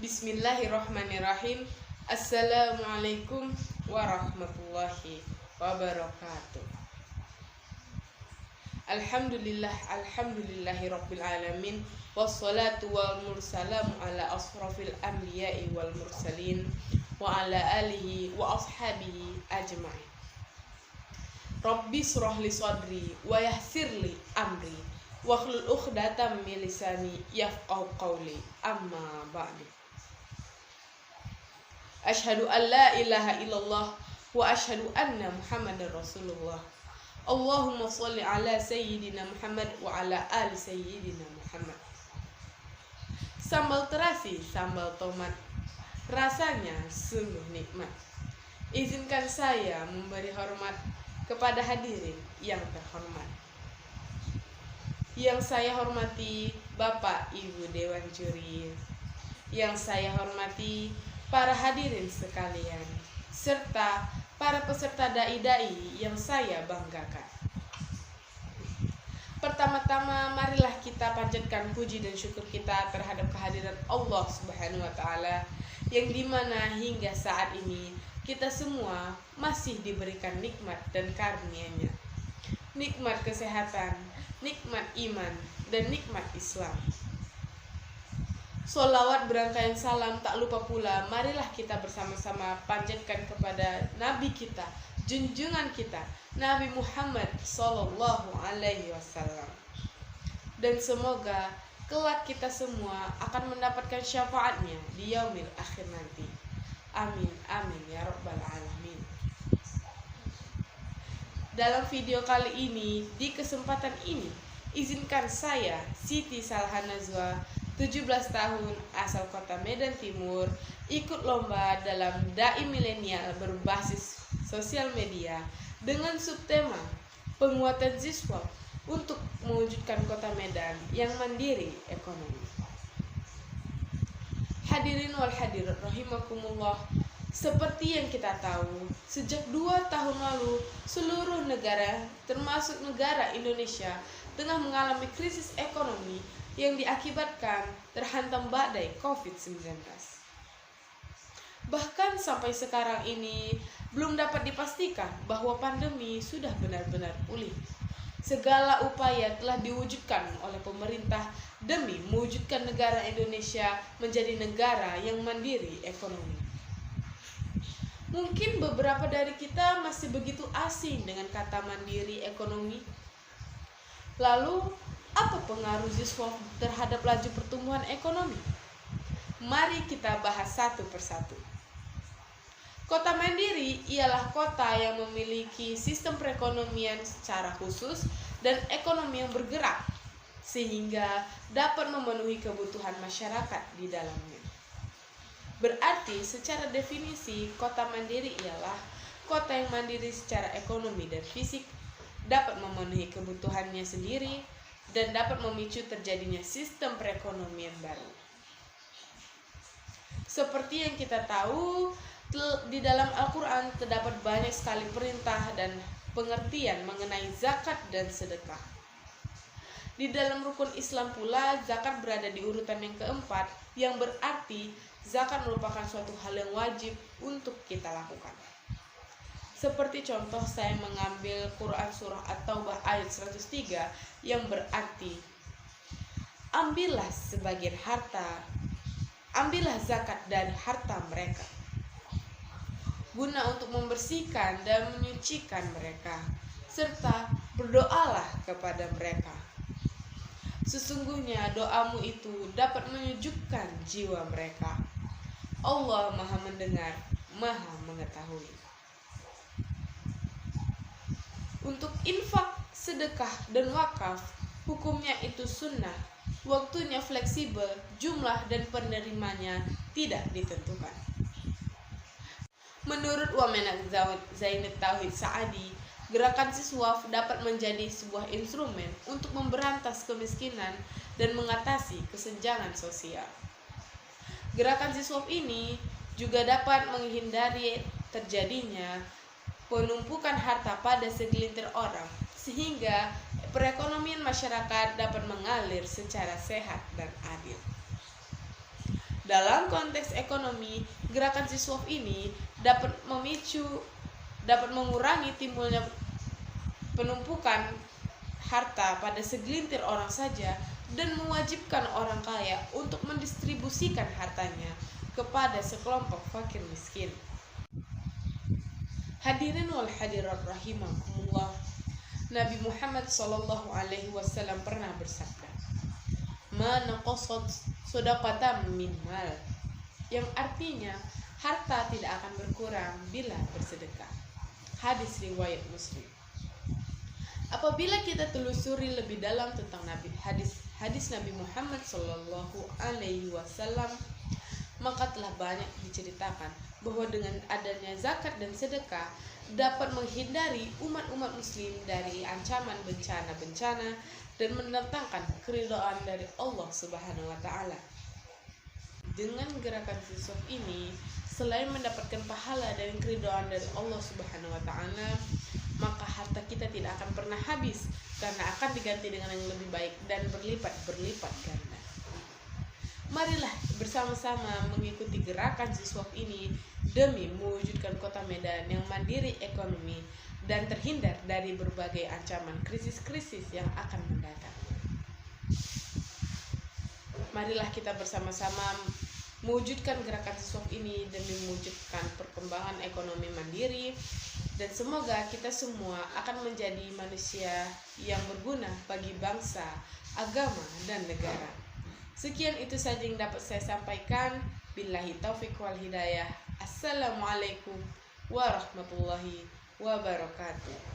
Bismillahirrahmanirrahim. Assalamualaikum warahmatullahi wabarakatuh. Alhamdulillahi rabbil alamin. Wassalatu wal mursalamu ala asrafil anbiya'i wal mursalin wa ala alihi wa ashabihi ajma'in. Rabbi shrahli sadri wa yassirli amri wahlul 'uqdatam min lisani yafqahu qawli. Amma ba'du. Asyhadu an la ilaha illallah wa asyhadu anna Muhammadar Rasulullah. Allahumma sholli ala sayyidina Muhammad wa ala ali sayyidina Muhammad. Sambal terasi, sambal tomat, rasanya sungguh nikmat. Izinkan saya memberi hormat kepada hadirin yang terhormat. Yang saya hormati Bapak Ibu Dewan Juri, yang saya hormati para hadirin sekalian, serta para peserta dai-dai yang saya banggakan. Pertama-tama, marilah kita panjatkan puji dan syukur kita terhadap kehadiran Allah Subhanahu wa Ta'ala, yang dimana hingga saat ini kita semua masih diberikan nikmat dan karunia-Nya, nikmat kesehatan, nikmat iman, dan nikmat Islam. Sholawat berangkaian salam tak lupa pula marilah kita bersama-sama panjatkan kepada Nabi kita, junjungan kita, Nabi Muhammad Sallallahu Alaihi Wasallam. Dan semoga kelak kita semua akan mendapatkan syafaatnya di yaumil akhir nanti. Amin, amin ya rabbal alamin. Dalam video kali ini, di kesempatan ini, izinkan saya, Siti Salha Nazwa, 17 tahun, asal kota Medan Timur, ikut lomba dalam Dai Milenial berbasis sosial media dengan subtema penguatan siswa untuk mewujudkan kota Medan yang mandiri ekonomi. Hadirin wal hadirat rahimakumullah, seperti yang kita tahu, sejak 2 tahun lalu seluruh negara termasuk negara Indonesia tengah mengalami krisis ekonomi yang diakibatkan terhantam badai COVID-19. Bahkan sampai sekarang ini belum dapat dipastikan bahwa pandemi sudah benar-benar pulih. Segala upaya telah diwujudkan oleh pemerintah demi mewujudkan negara Indonesia menjadi negara yang mandiri ekonomi. Mungkin beberapa dari kita masih begitu asing dengan kata mandiri ekonomi. Lalu, apa pengaruh siswa terhadap laju pertumbuhan ekonomi? Mari kita bahas satu persatu. Kota mandiri ialah kota yang memiliki sistem perekonomian secara khusus dan ekonomi yang bergerak, sehingga dapat memenuhi kebutuhan masyarakat di dalamnya. Berarti secara definisi, kota mandiri ialah kota yang mandiri secara ekonomi dan fisik, dapat memenuhi kebutuhannya sendiri, dan dapat memicu terjadinya sistem perekonomian baru. Seperti yang kita tahu, di dalam Al-Quran terdapat banyak sekali perintah dan pengertian mengenai zakat dan sedekah. Di dalam rukun Islam pula, zakat berada di urutan yang keempat, yang berarti zakat merupakan suatu hal yang wajib untuk kita lakukan. Seperti contoh, saya mengambil Quran Surah At-Taubah ayat 103 yang berarti, ambillah sebagian harta, ambillah zakat dari harta mereka, guna untuk membersihkan dan menyucikan mereka, serta berdoalah kepada mereka. Sesungguhnya doamu itu dapat menyejukkan jiwa mereka. Allah Maha Mendengar, Maha Mengetahui. Untuk infak, sedekah, dan wakaf, hukumnya itu sunnah, waktunya fleksibel, jumlah dan penerimanya tidak ditentukan. Menurut Wamenak Zainat Tauhid Sa'adi, gerakan siswaf dapat menjadi sebuah instrumen untuk memberantas kemiskinan dan mengatasi kesenjangan sosial. Gerakan siswaf ini juga dapat menghindari terjadinya penumpukan harta pada segelintir orang, sehingga perekonomian masyarakat dapat mengalir secara sehat dan adil. Dalam konteks ekonomi, gerakan siswaf ini dapat mengurangi timbulnya penumpukan harta pada segelintir orang saja dan mewajibkan orang kaya untuk mendistribusikan hartanya kepada sekelompok fakir miskin. Hadirin wal hadirat rahimakumullah. Nabi Muhammad SAW pernah bersabda, "Ma naqasat shadaqatan min mal," yang artinya harta tidak akan berkurang bila bersedekah. Hadis riwayat Muslim. Apabila kita telusuri lebih dalam tentang hadis Nabi Muhammad SAW, maka telah banyak diceritakan bahwa dengan adanya zakat dan sedekah dapat menghindari umat-umat muslim dari ancaman bencana-bencana dan mendatangkan keridhaan dari Allah Subhanahu wa taala. Dengan gerakan siswaf ini, selain mendapatkan pahala dan keridhaan dari Allah Subhanahu wa taala, maka harta kita tidak akan pernah habis karena akan diganti dengan yang lebih baik dan berlipat ganda. Marilah bersama-sama mengikuti gerakan siswaf ini demi mewujudkan Kota Medan yang mandiri ekonomi dan terhindar dari berbagai ancaman krisis-krisis yang akan mendatang. Marilah kita bersama-sama mewujudkan gerakan siswaf ini demi mewujudkan perkembangan ekonomi mandiri, dan semoga kita semua akan menjadi manusia yang berguna bagi bangsa, agama, dan negara. Sekian itu saja yang dapat saya sampaikan. Billahi taufiq wal hidayah. Assalamualaikum warahmatullahi wabarakatuh.